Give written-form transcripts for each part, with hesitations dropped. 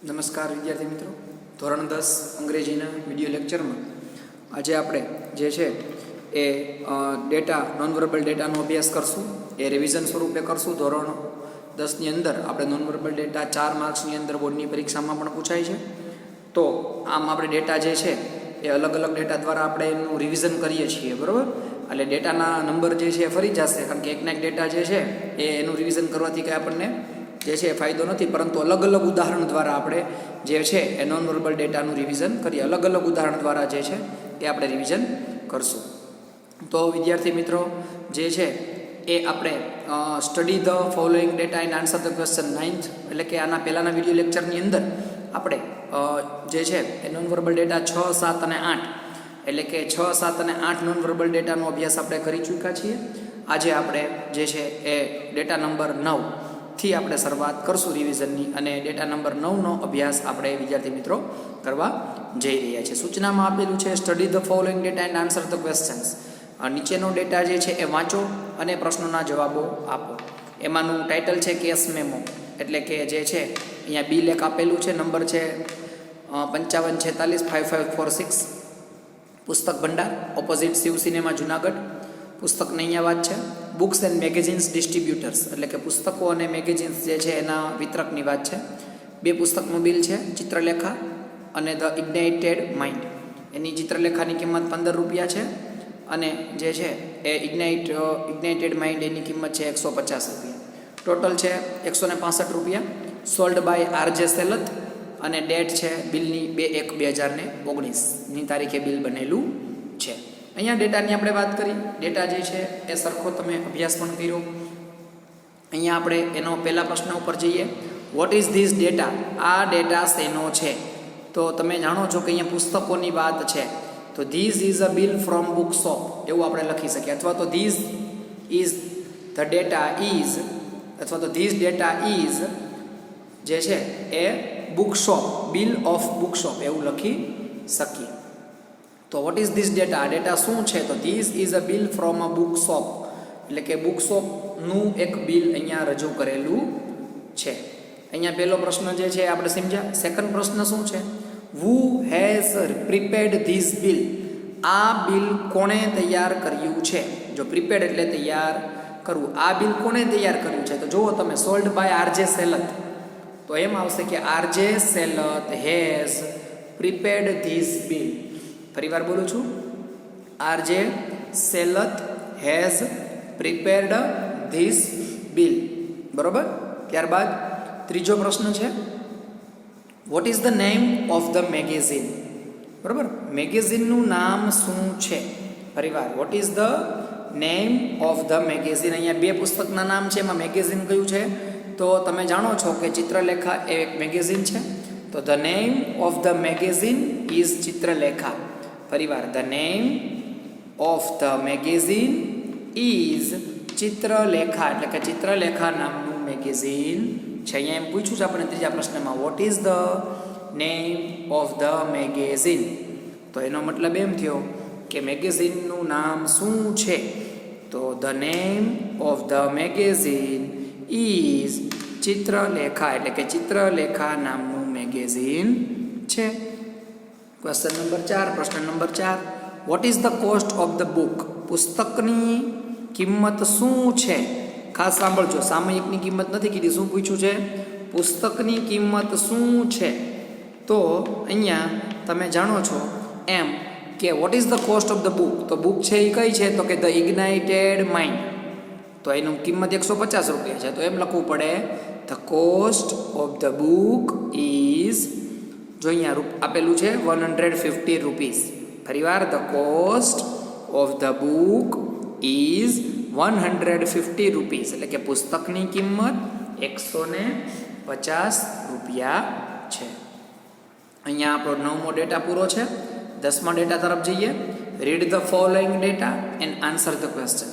નમસ્કાર વિદ્યાર્થી મિત્રો, ધોરણ 10 અંગ્રેજીના વિડીયો લેક્ચરમાં આજે આપણે જે છે એ ડેટા નોનવર્બલ ડેટાનો અભ્યાસ કરશું. એ રિવિઝન સ્વરૂપે કરશું. ધોરણ 10ની અંદર આપણે નોનવર્બલ ડેટા 4 માર્ક્સની અંદર બોર્ડની પરીક્ષામાં પણ પૂછાય છે. તો આમ આપણે ડેટા જે છે એ અલગ અલગ ડેટા દ્વારા આપણે એનું રિવિઝન કરીએ છીએ, બરાબર. એટલે ડેટાના નંબર જે છે એ ફરી જશે, કારણ કે એકના એક ડેટા જે છે એ એનું રિવિઝન કરવાથી કંઈ આપણને જે છે એ ફાયદો નથી, પરંતુ અલગ અલગ ઉદાહરણ દ્વારા આપણે જે છે એ નોન વર્બલ ડેટાનું રિવિઝન કરીએ. અલગ અલગ ઉદાહરણ દ્વારા જે છે એ આપણે રિવિઝન કરશું. તો વિદ્યાર્થી મિત્રો જે છે એ આપણે study the following data and answer the question 9th, એટલે કે આના પહેલાંના વિડીયો લેક્ચરની અંદર આપણે જે છે એ નોન વર્બલ ડેટા 6, 7 અને 8, એટલે કે 6, 7 અને 8 નોન વર્બલ ડેટાનો અભ્યાસ આપણે કરી ચૂક્યા છીએ. આજે આપણે જે છે એ ડેટા નંબર 9 થી આપણે શરૂઆત કરશું રિવિઝનની, અને ડેટા નંબર 9નો અભ્યાસ આપણે વિદ્યાર્થી મિત્રો કરવા જઈ રહ્યા છીએ. સૂચનામાં આપેલું છે study the following data and answer the questions. નીચેનો ડેટા જે છે એ વાંચો અને પ્રશ્નોના જવાબો આપો. એમાંનું ટાઇટલ છે કેસ મેમો, એટલે કે જે છે અહીંયા બી લેખ આપેલું છે. નંબર છે 55465546. પુસ્તક ભંડાર, ઓપોઝિટ શિવ સિનેમા જુનાગઢ. પુસ્તકની અહીંયા વાત છે. બુક્સ એન્ડ મેગેઝિન્સ ડિસ્ટ્રીબ્યુટર્સ, એટલે કે પુસ્તકો અને મેગેઝિન્સ જે છે એના વિતરકની વાત છે. 2 પુસ્તકનું બિલ છે. ચિત્રલેખા અને ધ ઇગ્નાઇટેડ માઇન્ડ, એની ચિત્રલેખાની કિંમત 15 રૂપિયા છે, અને જે છે એ ઇગ્નાઇટેડ માઇન્ડ એની કિંમત છે 150 રૂપિયા. ટોટલ છે 165 રૂપિયા. સોલ્ડ બાય આરજે સેલત, અને ડેટ છે બિલની 2/1/2019ની તારીખે બિલ બનેલું છે. અહીંયા ડેટાની આપણે વાત કરી. ડેટા જે છે એ સરખો તમે અભ્યાસ પણ કર્યો. અહીંયા આપણે એનો પહેલા પ્રશ્ન ઉપર જઈએ. Vote is this data? આ ડેટા શેનો છે? તો તમે જાણો છો કે અહીંયા પુસ્તકોની વાત છે, તો this is a bill from book shop એવું આપણે લખી શકીએ, અથવા તો this is the data is, અથવા તો ધીસ ડેટા ઇઝ જે છે એ book shop, bill of book shop એવું લખી શકીએ. તો વોટ ઇઝ ધીસ ડેટા? આ ડેટા શું છે? તો this is a bill from a book shop, એટલે કે બુક શોપનું એક બિલ અહીંયા રજૂ કરેલું છે. અહીંયા પહેલો પ્રશ્ન જે છે આપણે સમજ્યા. સેકન્ડ પ્રશ્ન શું છે? Who has prepared this bill? આ બિલ કોણે તૈયાર કર્યું છે? જો પ્રિપેર્ડ એટલે તૈયાર કરવું. આ બિલ કોણે તૈયાર કર્યું છે? તો જુઓ તમે, સોલ્ડ બાય આરજે સેલત, તો એમ આવશે કે RJ Selat has prepared this bill. ફરીવાર બોલું છું, RJ Selat has prepared this bill. બરોબર. ત્યારબાદ ત્રીજો પ્રશ્ન છે, what is the name of the magazine? બરોબર. મેગેઝિનનું નામ શું છે? ફરીવાર, what is the name of the magazine? અહીંયા 2 પુસ્તકના નામ છે, એમાં મેગેઝિન કયું છે? તો તમે જાણો છો કે ચિત્રલેખા એ એક મેગેઝિન છે, તો the name of the magazine is Chitralekha. ફરીવાર, the name of the magazine is Chitralekha, એટલે કે ચિત્રલેખા નામનું મેગેઝિન છે. અહીંયા એમ પૂછ્યું છે આપણે ત્રીજા પ્રશ્નમાં, what is the name of the magazine? તો એનો મતલબ એમ થયો કે મેગેઝિનનું નામ શું છે? તો the name of the magazine is Chitralekha, એટલે કે ચિત્રલેખા નામનું મેગેઝિન છે. Question number 4. પ્રશ્ન number 4, what is the cost of the book? પુસ્તકની કિંમત શું છે? ખાસ સાંભળજો, સામયિકની કિંમત નથી કીધી. શું પૂછ્યું છે? પુસ્તકની કિંમત શું છે? તો અહીંયા તમે જાણો છો એમ કે what is the cost of the book? તો બુક છે એ કઈ છે? તો કે ધ ઇગ્નાઇટેડ માઇન્ડ, તો એનું કિંમત 150 રૂપિયા છે. તો એમ લખવું પડે, the cost of the book is, જો અહીંયા આપેલું છે 150 રૂપીસ. ફરીવાર, the cost of the book is 150 rupees, એટલે કે પુસ્તકની કિંમત 150 રૂપિયા છે. અહીંયા આપણો 9મો ડેટા પૂરો છે. 10મા ડેટા તરફ જઈએ. Read the following data and answer the question.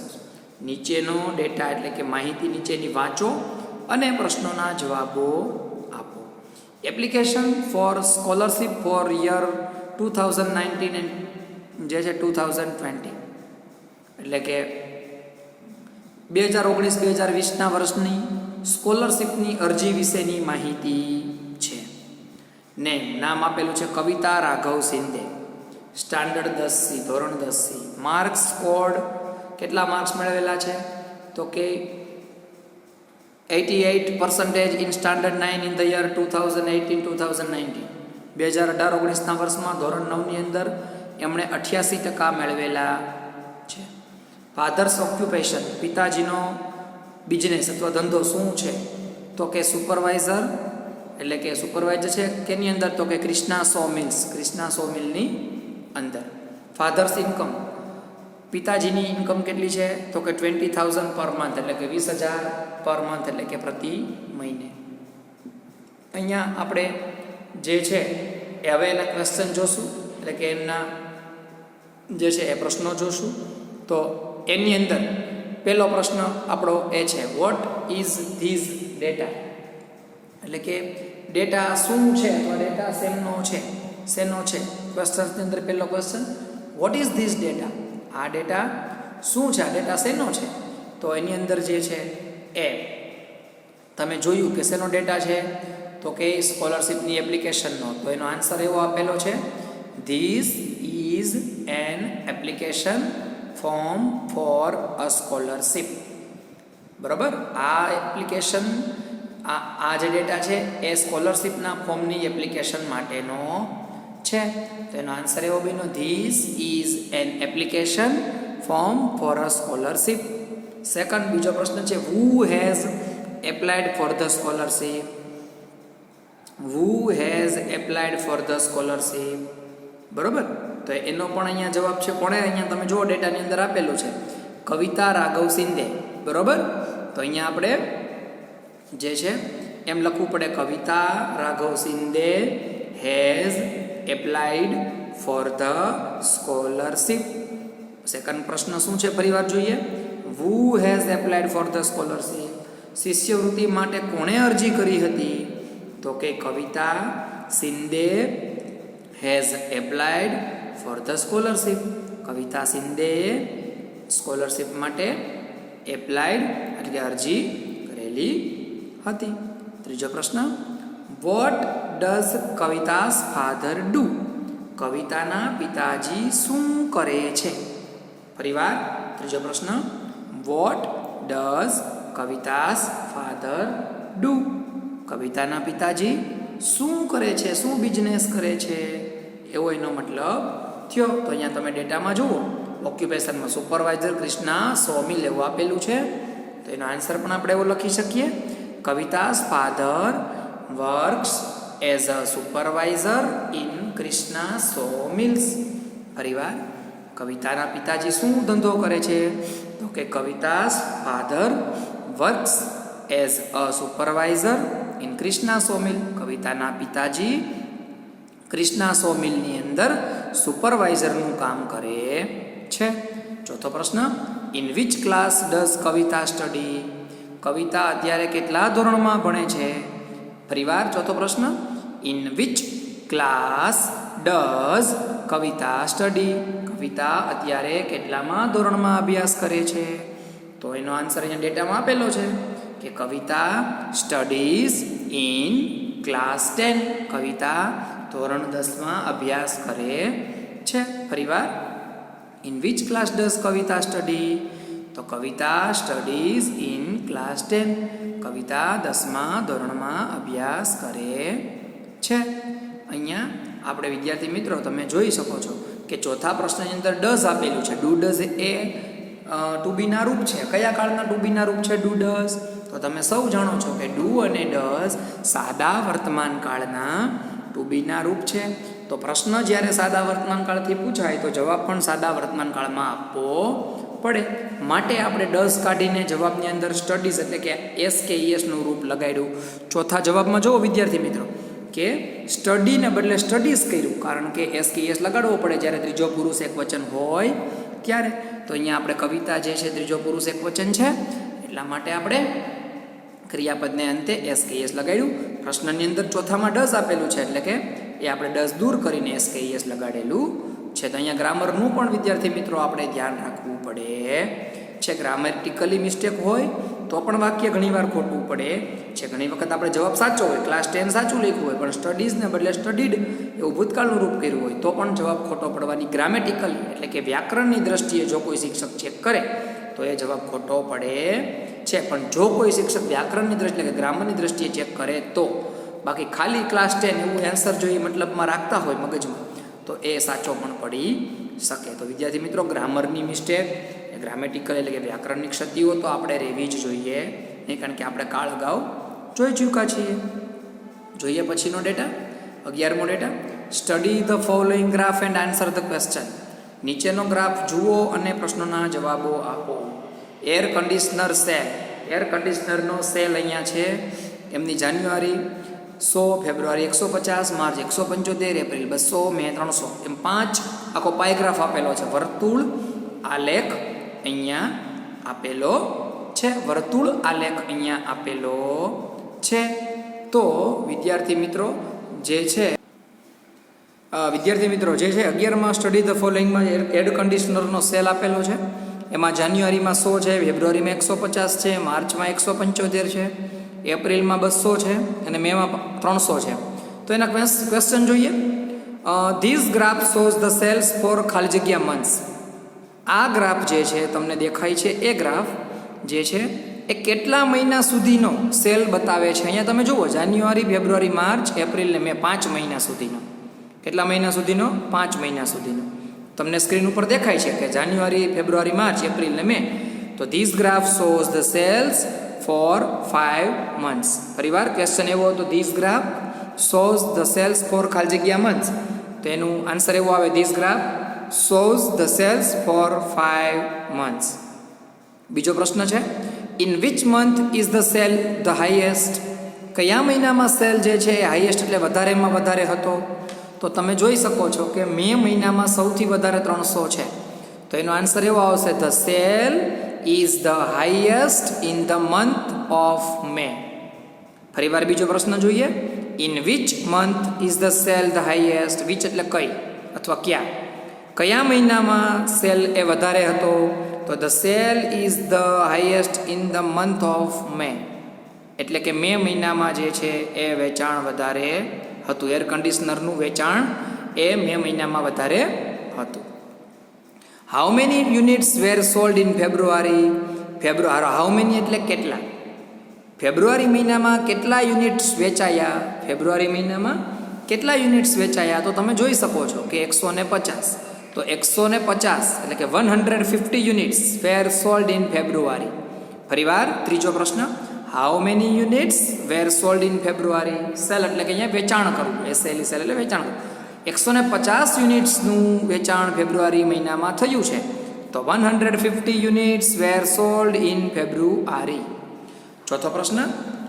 નીચેનો ડેટા એટલે કે માહિતી નીચેની વાંચો અને પ્રશ્નોના જવાબો આપો. Application for scholarship for year 2019 and જે છે 2020, એટલે કે 2019-2020ના વર્ષની સ્કોલરશિપની અરજી વિશેની માહિતી છે. નેમ નામ આપેલું છે કવિતા રાઘવ શિંદે, સ્ટાન્ડર્ડ 10C, ધોરણ 10C. માર્ક્સ સ્કોર્ડ, કેટલા માર્ક્સ મેળવેલા છે? તો કે 88% in standard 9 in the year 2018-2019. 2018-19ના વર્ષમાં ધોરણ 9ની અંદર એમણે 88% મેળવેલા છે. ફાધર્સ ઓક્યુપેશન, પિતાજીનો બિઝનેસ અથવા ધંધો શું છે? તો કે સુપરવાઇઝર, એટલે કે સુપરવાઇઝર છે કેની અંદર? તો કે Krishna saw mills, Krishna saw મિલની અંદર. ફાધર્સ ઇન્કમ, પિતાજીની ઇન્કમ કેટલી છે? તો કે 20,000 પર મંથ, એટલે કે 20,000 પર મંથ, એટલે કે પ્રતિ મહિને. અહીંયા આપણે જે છે એ હવે એના ક્વેશ્ચન જોશું, એટલે કે એમના જે છે એ પ્રશ્નો જોશું. તો એની અંદર પહેલો પ્રશ્ન આપણો એ છે, વોટ ઇઝ ધીઝ ડેટા? એટલે કે ડેટા શું છે અથવા ડેટા શેનો છે? ક્વેશ્ચન્સની અંદર પહેલો question, what is these data? આ ડેટા શું છે? આ ડેટા શેનો છે? તો એની અંદર જે છે એ તમે જોયું કે શેનો ડેટા છે? તો કે સ્કોલરશિપની એપ્લિકેશનનો. તો એનો આન્સર એવો આપેલો છે, this is an application form for a scholarship. બરાબર, આ એપ્લિકેશન, આ જે ડેટા છે એ સ્કોલરશિપના ફોર્મની એપ્લિકેશન માટેનો છે. તો એનો આન્સર એવો બન્યો, this is an application form for a scholarship. Second, બીજો પ્રશ્ન છે, હુ has applied for the scholarship? Who has applied for the scholarship? બરાબર, તો એનો પણ અહીંયા જવાબ છે. કોણે? અહીંયા તમે જુઓ ડેટાની અંદર આપેલું છે, કવિતા રાઘવ શિંદે. બરાબર, તો અહીંયા આપણે જે છે એમ લખવું પડે, Kavita Raghav Shinde has applied for the scholarship. Second પ્રશ્ન શું છે ફરીવાર જોઈએ, who has applied for the scholarship? શિષ્યવૃત્તિ માટે કોણે અરજી કરી હતી? તો કે Kavita Shinde has applied for the scholarship. Kavita શિંદેએ સ્કોલરશિપ માટે એપ્લાઇડ એટલે કે અરજી કરેલી હતી. ત્રીજો પ્રશ્ન, what does Kavita's father do? કવિતાના પિતાજી શું કરે છે? ફરીવાર ત્રીજો પ્રશ્ન, what does Kavita's father do? કવિતાના પિતાજી શું કરે છે? શું બિઝનેસ કરે છે? એવો એનો મતલબ થયો. તો અહીંયા તમે ડેટામાં જુઓ, ઓક્યુપેશનમાં સુપરવાઇઝર ક્રિષ્ના સોમિલ એવું આપેલું છે. તો એનો આન્સર પણ આપણે એવો લખી શકીએ, Kavita's father works as a supervisor in Krishna saw mills. ફરીવાર, કવિતાના પિતાજી શું ધંધો કરે છે? તો કે Kavita's father works as a supervisor in Krishna saw mill. કવિતાના પિતાજી ક્રિષ્ના સો મિલની અંદર સુપરવાઇઝરનું કામ કરે છે. ચોથો પ્રશ્ન, in which class does Kavita study? Kavita અત્યારે કેટલા ધોરણમાં ભણે છે? ફરીવાર ચોથો પ્રશ્ન, in which class does Kavita study? Kavita અત્યારે કેટલામાં ધોરણમાં અભ્યાસ કરે છે? તો એનો આન્સર અહીંયા ડેટામાં આપેલો છે કે કવિતા સ્ટડીઝ ઇન ક્લાસ 10. કવિતા ધોરણ 10માં અભ્યાસ કરે છે. ફરીવાર, in which class does Kavita study? તો કવિતા સ્ટડીઝ ઇન ક્લાસ 10. કવિતા 10મા ધોરણમાં અભ્યાસ કરે છે. અહીંયા આપણે વિદ્યાર્થી મિત્રો તમે જોઈ શકો છો કે ચોથા પ્રશ્નની અંદર ડઝ આપેલું છે. ડુ ડઝ એ ટુ બીના રૂપ છે. કયા કાળના ટુ બીના રૂપ છે ડુ ડઝ? તો તમે સૌ જાણો છો કે ડુ અને ડઝ સાદા વર્તમાન કાળના ટુ બીના રૂપ છે. તો પ્રશ્ન જ્યારે સાદા વર્તમાન કાળથી પૂછાય તો જવાબ પણ સાદા વર્તમાન કાળમાં આપવો પડે. માટે આપણે ડઝ કાઢીને જવાબની અંદર સ્ટડીઝ એટલે કે એસ કે ઈએસનું રૂપ લગાડ્યું. ચોથા જવાબમાં જુઓ વિદ્યાર્થી મિત્રો કે સ્ટડીને બદલે સ્ટડીઝ કર્યું, કારણ કે એસ કે ઈએસ લગાડવો પડે જ્યારે ત્રીજો પુરુષ એક વચન હોય ત્યારે. તો અહીંયા આપણે કવિતા જે છે ત્રીજો પુરુષ એક વચન છે, એટલા માટે આપણે ક્રિયાપદને અંતે એસ કે ઈએસ લગાડ્યું. પ્રશ્નની અંદર ચોથામાં ડઝ આપેલું છે એટલે કે એ આપણે ડઝ દૂર કરીને એસ કે ઈએસ લગાડેલું છે. તો અહીંયા ગ્રામરનું પણ વિદ્યાર્થી મિત્રો આપણે ધ્યાન રાખવું પડે છે. ગ્રામેટિકલી મિસ્ટેક હોય તો પણ વાક્ય ઘણીવાર ખોટું પડે છે. ઘણી વખત આપણે જવાબ સાચો હોય, ક્લાસ 10 સાચું લખ્યું હોય, પણ સ્ટડીઝને બદલે સ્ટડીડ એવું ભૂતકાળનું રૂપ કર્યું હોય તો પણ જવાબ ખોટો પડવાની ગ્રામેટિકલી એટલે કે વ્યાકરણની દ્રષ્ટિએ જો કોઈ શિક્ષક ચેક કરે તો એ જવાબ ખોટો પડે છે. પણ જો કોઈ શિક્ષક વ્યાકરણની દ્રષ્ટિએ કે ગ્રામરની દ્રષ્ટિએ ચેક કરે તો, બાકી ખાલી ક્લાસ 10 એવું આન્સર જો એ મતલબમાં રાખતા હોય મગજમાં તો એ સાચો પણ પડી શકે. તો વિદ્યાર્થી મિત્રો, ગ્રામરની મિસ્ટેક, ગ્રામેટિકલ એટલે કે વ્યાકરણની ક્ષતિઓ તો આપણે રહેવી જ જોઈએ નહીં, કારણ કે આપણે કાળ અગાઉ જોઈ ચૂક્યા છીએ. જોઈએ પછીનો ડેટા, 11મો data. Study the following graph and answer the question. નીચેનો ગ્રાફ જુઓ અને પ્રશ્નોના જવાબો આપો. એર કન્ડિશનર સેલ, એર કન્ડિશનરનો સેલ અહીંયા છે. એમની જાન્યુઆરી 100, ફેબ્રુઆરી 150, માર્ચ 175, એપ્રિલ 200, મે 300, એમ 5 આખો પાયગ્રાફ આપેલો છે. વર્તુળ આલેખ અહીંયા આપેલો છે. વર્તુળ આલેખ અહીંયા આપેલો છે. તો વિદ્યાર્થી મિત્રો જે છે 11માં સ્ટડી ધ ફોલોઈંગમાં એર કન્ડિશનરનો સેલ આપેલો છે. એમાં જાન્યુઆરીમાં 100 છે, ફેબ્રુઆરીમાં 150 છે, માર્ચમાં 175 છે, એપ્રિલમાં 200 છે અને મેમાં 300 છે. તો એના ક્વેશ્ચન જોઈએ. This graph shows the sales for ખાલી જગ્યા મંથ્સ. આ ગ્રાફ જે છે તમને દેખાય છે, એ ગ્રાફ જે છે એ કેટલા મહિના સુધીનો સેલ બતાવે છે. અહીંયા તમે જુઓ, જાન્યુઆરી, ફેબ્રુઆરી, માર્ચ, એપ્રિલ ને મે, 5 મહિના સુધીનો. કેટલા મહિના સુધીનો? 5 મહિના સુધીનો. તમને સ્ક્રીન ઉપર દેખાય છે કે જાન્યુઆરી, ફેબ્રુઆરી, માર્ચ, એપ્રિલ ને મે. તો this graph shows the sales for 5 months. ફરીવાર ક્વેશ્ચન એવો હતો, this graph shows the sales for ખાલી જગ્યા મંથ્સ. તો એનું આન્સર એવો આવે, this graph shows the sales for 5 months. બીજો પ્રશ્ન છે, in which month is the sale the highest. કયા મહિનામાં સેલ જે છે એ હાઈએસ્ટ એટલે વધારેમાં વધારે હતો? તો તમે જોઈ શકો છો કે મે મહિનામાં સૌથી વધારે 300 છે. તો એનો આન્સર એવો આવશે, the sale is the highest in the month of May. ફરીવાર બીજો પ્રશ્ન જોઈએ, in which month is the sale the highest. Which એટલે કઈ અથવા ક્યાં. કયા મહિનામાં સેલ એ વધારે હતો? તો the sale is the highest in the month of May, એટલે કે મે મહિનામાં જે છે એ વેચાણ વધારે હતું. એર કન્ડિશનરનું વેચાણ એ મે મહિનામાં વધારે હતું. How many units were sold in February. How many એટલે કેટલા. ફેબ્રુઆરી મહિનામાં કેટલા યુનિટ્સ વેચાયા? ફેબ્રુઆરી મહિનામાં કેટલા યુનિટ્સ વેચાયા? તો તમે જોઈ શકો છો કે 150. તો 150 એટલે કે 150 units were sold in February. ફરીવાર ત્રીજો પ્રશ્ન, how many units were sold in February. Sale એટલે કે અહીંયા વેચાણ કરવું, એસએલઈ સેલ એટલે વેચાણ કરવું. 150 યુનિટ્સનું વેચાણ ફેબ્રુઆરી મહિનામાં થયું છે. તો 150 units were sold in February. ચોથો પ્રશ્ન,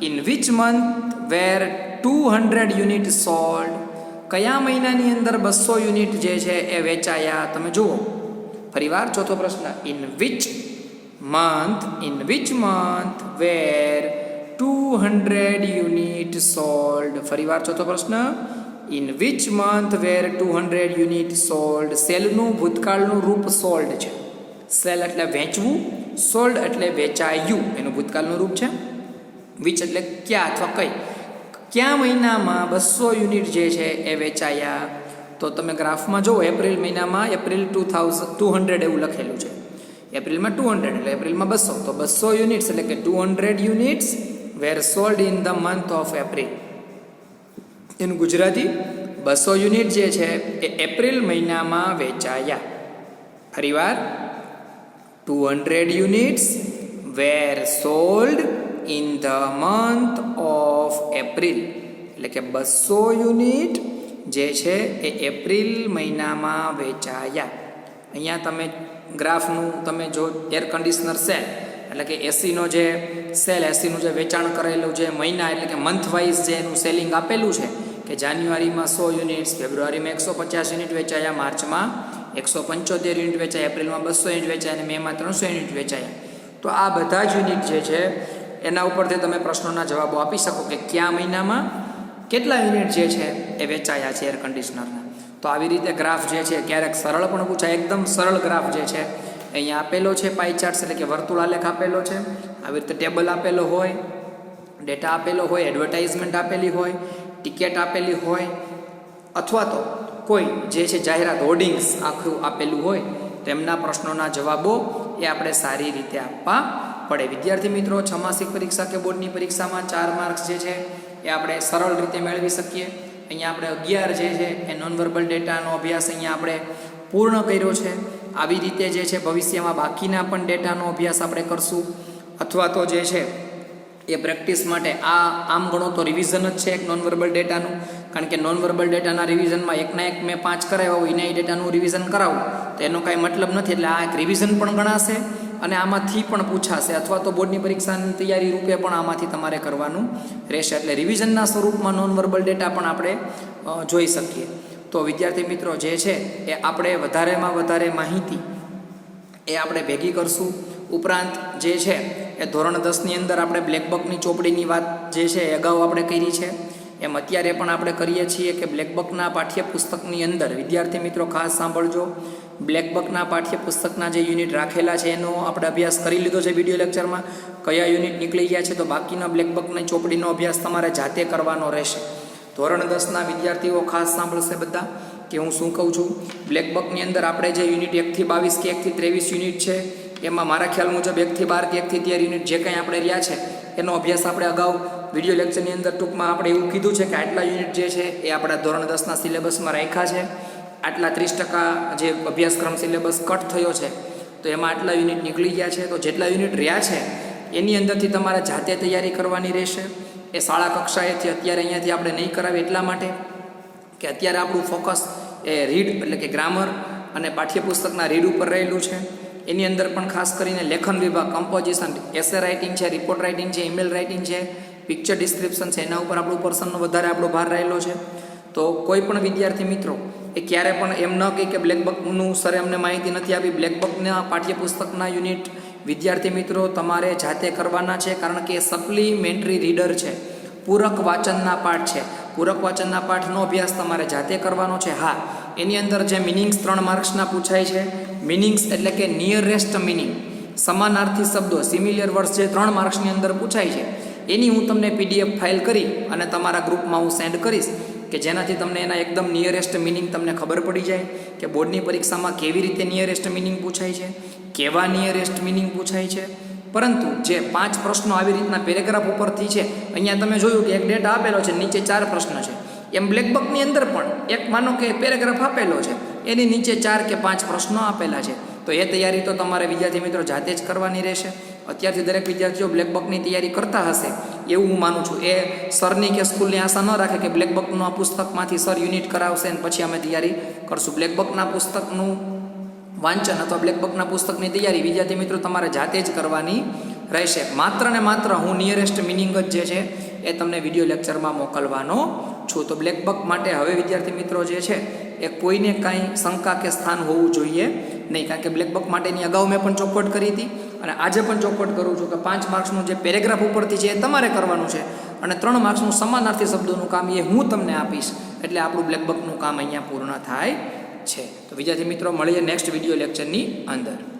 in which month were 200 unit sold. કયા મહિનાની અંદર 200 યુનિટ જે છે એ વેચાયા? તમે જુઓ ફરીવાર ચોથો પ્રશ્ન, in which month were 200 unit sold. ફરીવાર ચોથો પ્રશ્ન, in which month were 200 unit sold. સેલનું ભૂતકાળનું રૂપ સોલ્ડ છે. સેલ એટલે વેચવું, સોલ્ડ એટલે વેચાયું, એનું ભૂતકાળનું રૂપ છે. વિચ એટલે ક્યાં અથવા કઈ. કયા મહિનામાં 200 યુનિટ જે છે એ વેચાયા? તો તમે ગ્રાફમાં જુઓ, એપ્રિલ મહિનામાં એપ્રિલ 200 એવું લખેલું છે. એપ્રિલમાં 200 એટલે એપ્રિલમાં 200. તો 200 યુનિટ્સ એટલે કે 200 units were sold in the month of April. એનું ગુજરાતી 200 યુનિટ જે છે એ એપ્રિલ મહિનામાં વેચાયા. ફરીવાર 200 units were sold in the month of April, એટલે કે 200 યુનિટ જે છે એ એપ્રિલ મહિનામાં વેચાયા. અહીંયા તમે ગ્રાફનું તમે જો એર કન્ડિશનર સેલ એટલે કે એસીનો જે સેલ, એસીનું જે વેચાણ કરેલું જે મહિના એટલે કે મંથ વાઇઝ જે એનું સેલિંગ આપેલું છે કે જાન્યુઆરીમાં 100 યુનિટ્સ, ફેબ્રુઆરીમાં 150 યુનિટ વેચાયા, માર્ચમાં 175 યુનિટ વેચાયા, એપ્રિલમાં 200 યુનિટ વેચાયા અને મેમાં 300 યુનિટ વેચાયા. તો આ બધા જ યુનિટ જે છે એના ઉપરથી તમે પ્રશ્નોના જવાબો આપી શકો કે કયા મહિનામાં કેટલા યુનિટ જે છે એ વેચાયા છે એર કન્ડિશનરના. તો આવી રીતે ગ્રાફ જે છે ક્યારેક સરળ પણ પૂછાય, એકદમ સરળ ગ્રાફ જે છે અહીંયા આપેલો છે પાઈ ચાર્ટ્સ એટલે કે વર્તુળ આલેખ આપેલો છે, આવી રીતે ટેબલ આપેલો હોય, ડેટા આપેલો હોય, એડવર્ટાઇઝમેન્ટ આપેલી હોય, ટિકિટ આપેલી હોય, અથવા તો કોઈ જે છે જાહેરાત હોર્ડિંગ્સ આખું આપેલું હોય તેમના પ્રશ્નોના જવાબો એ આપણે સારી રીતે આપવા પડે. વિદ્યાર્થી મિત્રો, છમાસિક પરીક્ષા કે બોર્ડની પરીક્ષામાં 4 માર્ક્સ જે છે એ આપણે સરળ રીતે મેળવી શકીએ. અહીંયા આપણે 11 જે છે એ નોન વર્બલ ડેટાનો અભ્યાસ અહીંયા આપણે પૂર્ણ કર્યો છે. આવી રીતે જે છે ભવિષ્યમાં બાકીના પણ ડેટાનો અભ્યાસ આપણે કરશું, અથવા તો જે છે એ પ્રેક્ટિસ માટે આમ ગણો તો રિવિઝન જ છે એક નોન વર્બલ ડેટાનું. કારણ કે નોન વર્બલ ડેટાના રિવિઝનમાં એકના એક મેં 5 કરાવ્યા હોય એને એ ડેટાનું રિવિઝન કરાવું તો એનો કાંઈ મતલબ નથી. એટલે આ એક રિવિઝન પણ ગણાશે અને આમાંથી પણ પૂછાશે, અથવા તો બોર્ડની પરીક્ષાની તૈયારી રૂપે પણ આમાંથી તમારે કરવાનું રહેશે. એટલે રિવિઝનના સ્વરૂપમાં નોન વર્બલ ડેટા પણ આપણે જોઈ શકીએ. તો વિદ્યાર્થી મિત્રો જે છે એ આપણે વધારેમાં વધારે માહિતી એ આપણે ભેગી કરશું. ઉપરાંત જે છે એ ધોરણ 10ની અંદર આપણે બ્લેક બકની ચોપડીની વાત જે છે એ અગાઉ આપણે કરી છે, એમ અત્યારે પણ આપણે કરીએ છીએ કે બ્લેક બકના પાઠ્યપુસ્તકની અંદર વિદ્યાર્થી મિત્રો ખાસ સાંભળજો, બ્લેક બકના પાઠ્યપુસ્તકના જે યુનિટ રાખેલા છે એનો આપણે અભ્યાસ કરી લીધો છે વિડીયો લેક્ચરમાં. કયા યુનિટ નીકળી ગયા છે તો બાકીના બ્લેક બકની ચોપડીનો અભ્યાસ તમારે જાતે કરવાનો રહેશે. ધોરણ 10ના વિદ્યાર્થીઓ ખાસ સાંભળશે બધા કે હું શું કહું છું. બ્લેક બકની અંદર આપણે જે યુનિટ 1 થી 22 કે 1 થી 23 યુનિટ છે એમાં મારા ખ્યાલ મુજબ 1 થી 12 કે 1 થી 13 યુનિટ જે કંઈ આપણે રહ્યા છે એનો અભ્યાસ આપણે અગાઉ વિડીયો લેક્ચરની અંદર ટૂંકમાં આપણે એવું કીધું છે કે આટલા યુનિટ જે છે એ આપણા ધોરણ 10ના સિલેબસમાં રાખ્યા છે. આટલા 30% જે અભ્યાસક્રમ સિલેબસ કટ થયો છે તો એમાં આટલા યુનિટ નીકળી ગયા છે. તો જેટલા યુનિટ રહ્યા છે એની અંદરથી તમારે જાતે તૈયારી કરવાની રહેશે. એ શાળા કક્ષાએથી અત્યારે અહીંયાથી આપણે નહીં કરાવીએ એટલા માટે કે અત્યારે આપણું ફોકસ એ રીડ એટલે કે ગ્રામર અને પાઠ્યપુસ્તકના રીડ ઉપર રહેલું છે. એની અંદર પણ ખાસ કરીને લેખન વિભાગ, કમ્પોઝિશન, એસે રાઇટિંગ છે, રિપોર્ટ રાઇટિંગ છે, ઈમેલ રાઇટિંગ છે, પિક્ચર ડિસ્ક્રિપ્શન છે, એના ઉપર આપણું પર્સનનો વધારે આપણો ભાર રહેલો છે. તો કોઈ પણ વિદ્યાર્થી મિત્રો એ ક્યારે પણ એમ ન કહે કે બ્લેક બકનું સરે અમને માહિતી નથી આપી. બ્લેક બકના પાઠ્યપુસ્તકના યુનિટ વિદ્યાર્થી મિત્રો તમારે જાતે કરવાના છે, કારણ કે સપ્લિમેન્ટરી રીડર છે, પૂરક વાંચનના પાઠ છે. પૂરક વાંચનના પાઠનો અભ્યાસ તમારે જાતે કરવાનો છે. હા, એની અંદર જે મિનિંગ્સ 3 માર્ક્સના પૂછાય છે, મિનિંગ્સ એટલે કે નિયરેસ્ટ મિનિંગ, સમાનાર્થી શબ્દો, સિમિલિયર વર્ડ્સ જે 3 માર્ક્સની અંદર પૂછાય છે એની હું તમને PDF ફાઇલ કરી અને તમારા ગ્રુપમાં હું સેન્ડ કરીશ કે જેનાથી તમને એના એકદમ નિયરેસ્ટ મિનિંગ તમને ખબર પડી જાય કે બોર્ડની પરીક્ષામાં કેવી રીતે નિયરેસ્ટ મિનિંગ પૂછાય છે, કેવા નિયરેસ્ટ મિનિંગ પૂછાય છે. પરંતુ જે 5 પ્રશ્નો આવી રીતના પેરેગ્રાફ ઉપરથી છે, અહીંયા તમે જોયું કે એક ડેટા આપેલો છે, નીચે 4 પ્રશ્ન છે. એમ બ્લેક બકની અંદર પણ એક માનો કે પેરેગ્રાફ આપેલો છે, એની નીચે 4 કે 5 પ્રશ્નો આપેલા છે. તો એ તૈયારી તો તમારે વિદ્યાર્થી મિત્રો જાતે જ કરવાની રહેશે. અત્યારથી દરેક વિદ્યાર્થીઓ બ્લેક બકની તૈયારી કરતા હશે એવું હું માનું છું. એ સરની કે સ્કૂલની આશા ન રાખે કે બ્લેક બકનું આ પુસ્તકમાંથી સર યુનિટ કરાવશે અને પછી અમે તૈયારી કરશું. બ્લેક બકના પુસ્તકનું વાંચન અથવા બ્લેક બકના પુસ્તકની તૈયારી વિદ્યાર્થી મિત્રો તમારે જાતે જ કરવાની રહેશે. માત્ર ને માત્ર હું નિયરેસ્ટ મિનિંગ જ જે છે એ તમને વિડીયો લેક્ચરમાં મોકલવાનો છું. તો બ્લેક બક માટે હવે વિદ્યાર્થી મિત્રો જે છે એ કોઈને કાંઈ શંકા કે સ્થાન હોવું જોઈએ નહીં, કારણ કે બ્લેક બક માટેની અગાઉ મેં પણ ચોખવટ કરી હતી અને આજે પણ ચોખવટ કરું છું કે 5 માર્ક્સનું જે પેરેગ્રાફ ઉપરથી છે એ તમારે કરવાનું છે અને 3 માર્ક્સનું સમાનાર્થી શબ્દોનું કામ એ હું તમને આપીશ. એટલે આપણું બ્લેક બકનું કામ અહીંયા પૂર્ણ થાય છે. તો વિદ્યાર્થી મિત્રો મળીએ નેક્સ્ટ વિડીયો લેક્ચરની અંદર.